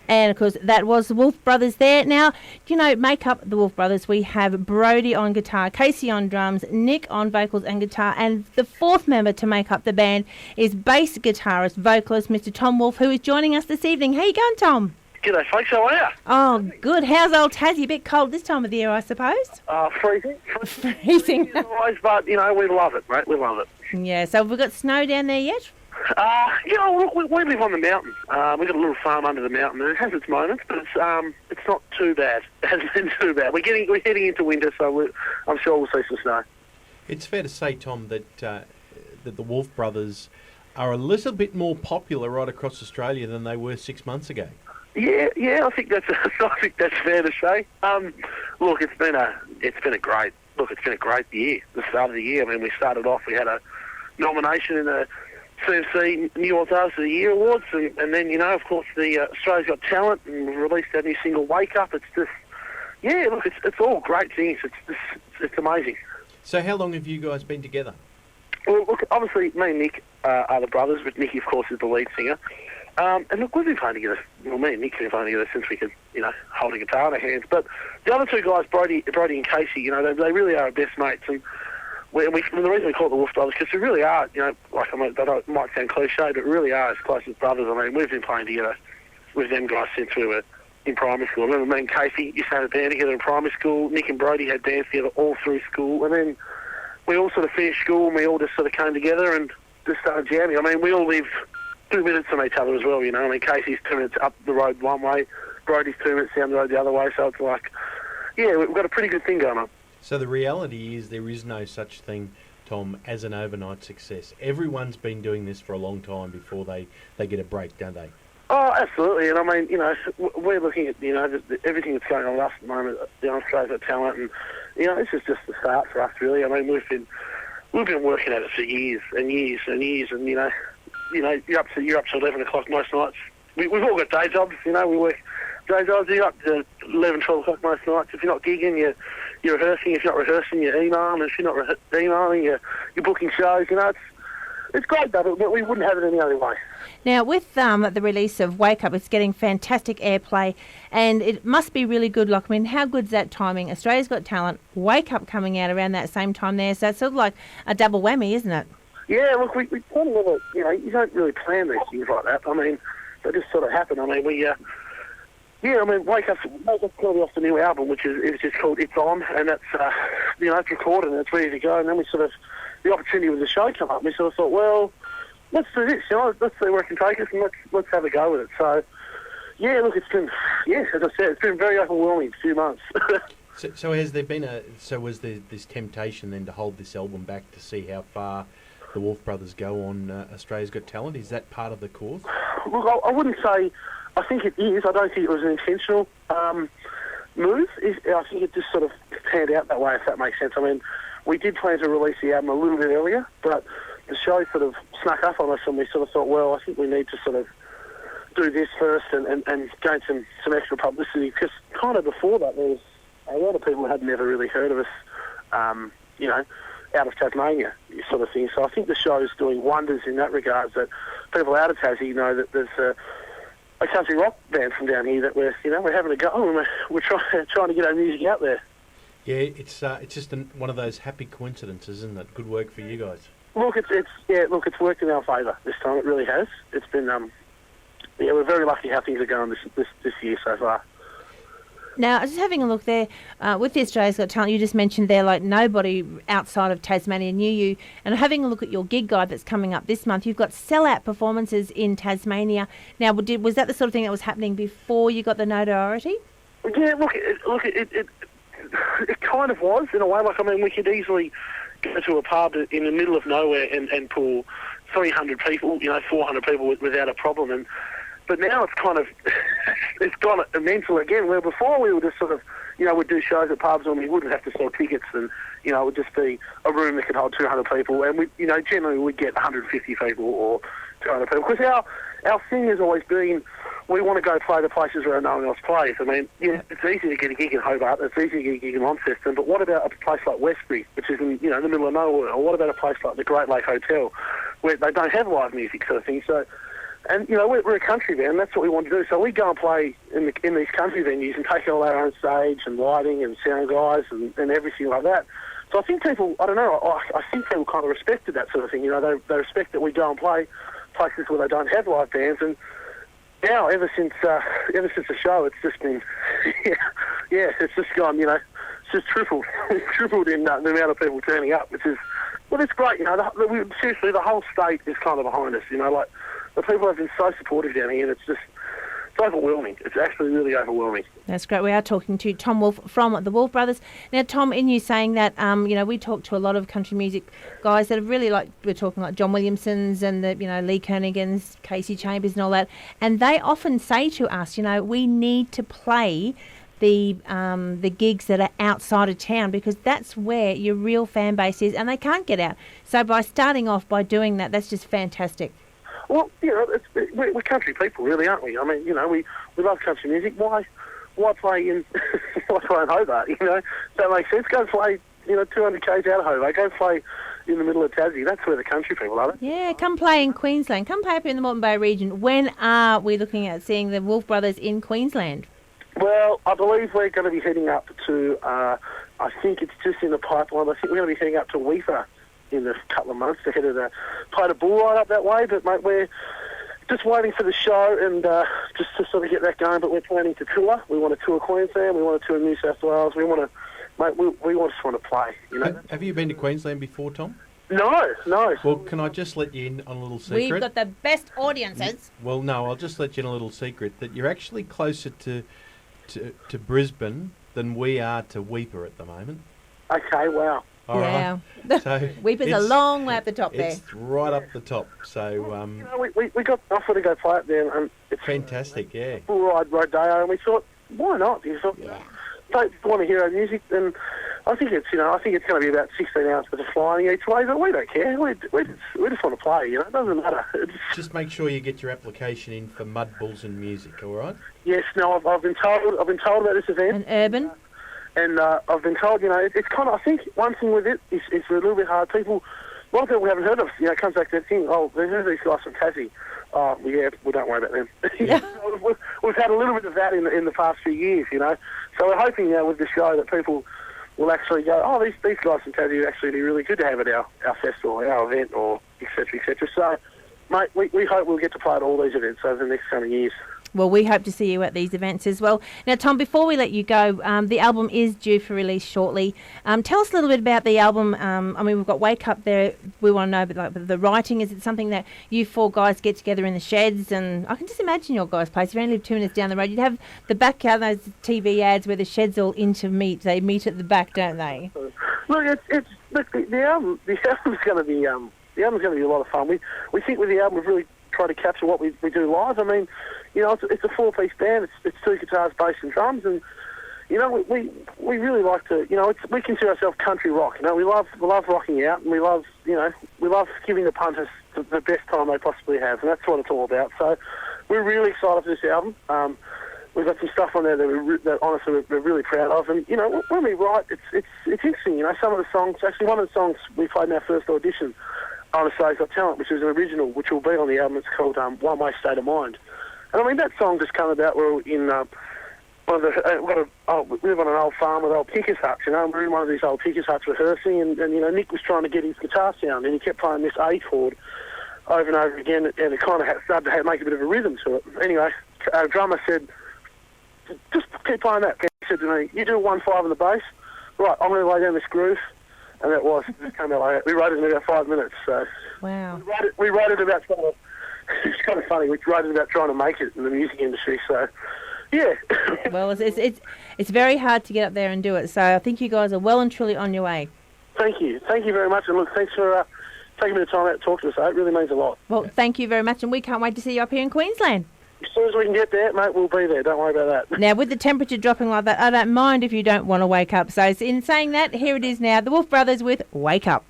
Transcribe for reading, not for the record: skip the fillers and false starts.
And, of course, that was the Wolf Brothers there. Now, make up the Wolf Brothers, we have Brody on guitar, Casey on drums, Nick on vocals and guitar, and the fourth member to make up the band is bass guitarist, vocalist, Mr. Tom Wolf, who is joining us this evening. How you going, Tom? G'day, folks. How are you? Oh, good. How's old Tassie? A bit cold this time of the year, I suppose? Freezing. Freezing. Always, but, we love it, mate. We love it. Yeah, so have we got snow down there yet? Look, we live on the mountain. We've got a little farm under the mountain, and it has its moments, but it's not too bad. It hasn't been too bad. We're heading into winter, so I'm sure we'll see some snow. It's fair to say, Tom, that the Wolf Brothers are a little bit more popular right across Australia than they were 6 months ago. Yeah, I think that's fair to say. Look, it's been a great year. The start of the year. I mean, we started off. We had a nomination in the CMC New Orleans Artist of the Year Awards, and then of course the Australia's Got Talent, and we released our new single Wake Up. It's just it's all great things. It's amazing. So how long have you guys been together? Well, look, obviously me and Nick are the brothers, but Nicky of course is the lead singer. And look, we've been playing together. Well, me and Nick have been playing together since we could hold a guitar in our hands. But the other two guys, Brody and Casey, they really are our best mates. And the reason we call it the Wolf Brothers, because we really are, that might sound cliche, but really are as close as brothers. I mean, we've been playing together with them guys since we were in primary school. I remember me and Casey used to have a band together in primary school. Nick and Brody had bands together all through school. And then we all sort of finished school and we all just sort of came together and just started jamming. I mean, we all live 2 minutes from each other as well, I mean, Casey's 2 minutes up the road one way, Brody's 2 minutes down the road the other way, so it's like, we've got a pretty good thing going on. So the reality is there is no such thing, Tom, as an overnight success. Everyone's been doing this for a long time before they get a break, don't they? Oh, absolutely. And I mean, we're looking at, everything that's going on with us at the moment, Australia's Got Talent, and, this is just the start for us, really. I mean, we've been working at it for years and years and years, and, you're up to 11 o'clock most nights. We've all got day jobs, we work day jobs. You're up to 11, 12 o'clock most nights. If you're not gigging, you're rehearsing. If you're not rehearsing, you're emailing. If you're not emailing, you're booking shows. It's great, though, but we wouldn't have it any other way. Now, with the release of Wake Up, it's getting fantastic airplay, and it must be really good. Like, I mean, how good's that timing? Australia's Got Talent, Wake Up coming out around that same time there, so it's sort of like a double whammy, isn't it? Yeah, look, we kind of never, you don't really plan these things like that. I mean, they just sort of happen. I mean, Wake Up's called off the new album, which is just called It's On, and that's, it's recorded and it's ready to go. And then we sort of, the opportunity with the show came up, and we sort of thought, well, let's do this, let's see where it can take us, and let's have a go with it. So, look, it's been, as I said, it's been very overwhelming few months. So has there been was there this temptation then to hold this album back to see how far the Wolf Brothers go on Australia's Got Talent? Is that part of the course? Look, I wouldn't say. I think it is. I don't think it was an intentional move. I think it just sort of panned out that way, if that makes sense. I mean, we did plan to release the album a little bit earlier, but the show sort of snuck up on us, and we sort of thought, well, I think we need to sort of do this first and gain some extra publicity, because kind of before that, there was a lot of people who had never really heard of us, out of Tasmania, sort of thing. So I think the show's doing wonders in that regard, that people out of Tassie know that there's a country rock band from down here that we're having a go, and we're trying to get our music out there. Yeah, it's just one of those happy coincidences, isn't it? Good work for you guys. Look, it's worked in our favour this time. It really has. It's been we're very lucky how things are going this year so far. Now, just having a look there, with the Australia's Got Talent, you just mentioned there, like, nobody outside of Tasmania knew you. And having a look at your gig guide that's coming up this month, you've got sellout performances in Tasmania. Now, was that the sort of thing that was happening before you got the notoriety? Yeah, it kind of was, in a way. Like, I mean, we could easily go to a pub in the middle of nowhere and pull 300 people, 400 people without a problem. But now it's kind of, it's gone mental again, where before we were just sort of, we'd do shows at pubs and we wouldn't have to sell tickets, and, it would just be a room that could hold 200 people, and we, generally we'd get 150 people or 200 people. Because our thing has always been, we want to go play the places where no one else plays. I mean, it's easy to get a gig in Hobart, it's easy to get a gig in Launceston, but what about a place like Westbury, which is in, the middle of nowhere, or what about a place like the Great Lake Hotel, where they don't have live music sort of thing? So And, you know, we're a country band, that's what we want to do. So we go and play in these country venues and take all our own stage and lighting and sound guys and everything like that. So I think people, I don't know, I think people kind of respected that sort of thing. You know, they respect that we go and play places where they don't have live bands. And now, ever since the show, it's just been, yeah, it's just gone, you know, it's just tripled in the amount of people turning up, which is, well, it's great, you know. Seriously, the whole state is kind of behind us, you know, like, the people have been so supportive down here, and it's overwhelming. It's actually really overwhelming. That's great. We are talking to Tom Wolfe from the Wolfe Brothers. Now, Tom, in you saying that, you know, we talk to a lot of country music guys that have really, like, we're talking like John Williamson's and the, you know, Lee Kernigans, Casey Chambers and all that, and they often say to us, you know, we need to play the gigs that are outside of town because that's where your real fan base is, and they can't get out. So by starting off by doing that, that's just fantastic. Well, you know, we're country people, really, aren't we? I mean, you know, we love country music. Why play in Hobart? You know, that makes sense. Go play, you know, 200 k's out of Hobart. Go play in the middle of Tassie. That's where the country people are. Yeah, come play in Queensland. Come play up in the Moreton Bay region. When are we looking at seeing the Wolfe Brothers in Queensland? Well, I believe we're going to be heading up to, I think it's just in the pipeline, I think we're going to be heading up to Weipa in a couple of months ahead of played a bull ride up that way, but mate, we're just waiting for the show and just to sort of get that going. But we're planning to tour. We want to tour Queensland. We want to tour New South Wales. We want to, mate, we just want to play. You know. Have you been to Queensland before, Tom? No. Well, can I just let you in on a little secret? We've got the best audiences. Well, no, I'll just let you in a little secret that you're actually closer to Brisbane than we are to Weipa at the moment. Okay. Wow. All right. So Weipa's a long way up the top there. It's right up the top. So you know, we got offered to go play up there, and it's fantastic. Yeah. Full ride rodeo, and we thought, why not? You thought, don't want to hear our music, then I think it's going to be about 16 hours worth of flying each way, but we don't care. We just want to play. You know, it doesn't matter. Just make sure you get your application in for Mud Bulls and Music. All right. Yes. No, I've been told about this event. And Urban. And I've been told, you know, it's kind of, I think one thing with it is it's a little bit hard. A lot of people haven't heard of, you know, it comes back to that thing, oh, they've heard these guys from Tassie. Oh, yeah, well, don't worry about them. Yeah. We've had a little bit of that in the past few years, you know. So we're hoping, you know, with the show that people will actually go, oh, these guys from Tassie would actually be really good to have at our festival, our event, or et cetera, et cetera. So, mate, we hope we'll get to play at all these events over the next coming years. Well, we hope to see you at these events as well. Now, Tom, before we let you go, the album is due for release shortly. Tell us a little bit about the album. I mean, we've got Wake Up there. We want to know about the writing. Is it something that you four guys get together in the sheds? And I can just imagine your guys' place. If you only live 2 minutes down the road, you'd have the back, those TV ads where the sheds all intermeet. They meet at the back, don't they? Look, the album's going to be a lot of fun. We think with the album we've really tried to capture what we do live. I mean, you know, it's a 4-piece band. It's 2 guitars, bass, and drums, and you know, we really like to, you know, we consider ourselves country rock. You know, we love rocking out, and we love giving the punters the best time they possibly have, and that's what it's all about. So we're really excited for this album. We've got some stuff on there that honestly we're really proud of, and you know, when we write, it's interesting. You know, some of the songs, actually, one of the songs we played in our first audition on Australia's Got Talent, which is an original, which will be on the album. It's called One Way State of Mind. And I mean, that song just came about. We're in we live on an old farm with old pickers huts, you know, and we're in one of these old pickers huts rehearsing, and you know, Nick was trying to get his guitar sound, and he kept playing this A chord over and over again, and it kind of started to make a bit of a rhythm to it. Anyway, our drummer said, just keep playing that. He said to me, you do 1/5 on the bass. Right, I'm going to lay down this groove. And that just came out like that. We wrote it in about 5 minutes. So wow. We wrote it about trying to, it's kind of funny, we wrote it about trying to make it in the music industry. So, yeah. Well, it's very hard to get up there and do it. So I think you guys are well and truly on your way. Thank you. Thank you very much. And look, thanks for taking a bit of time out to talk to us. It really means a lot. Well, thank you very much. And we can't wait to see you up here in Queensland. As soon as we can get there, mate, we'll be there. Don't worry about that. Now, with the temperature dropping like that, I don't mind if you don't want to wake up. So in saying that, here it is now, the Wolfe Brothers with Wake Up.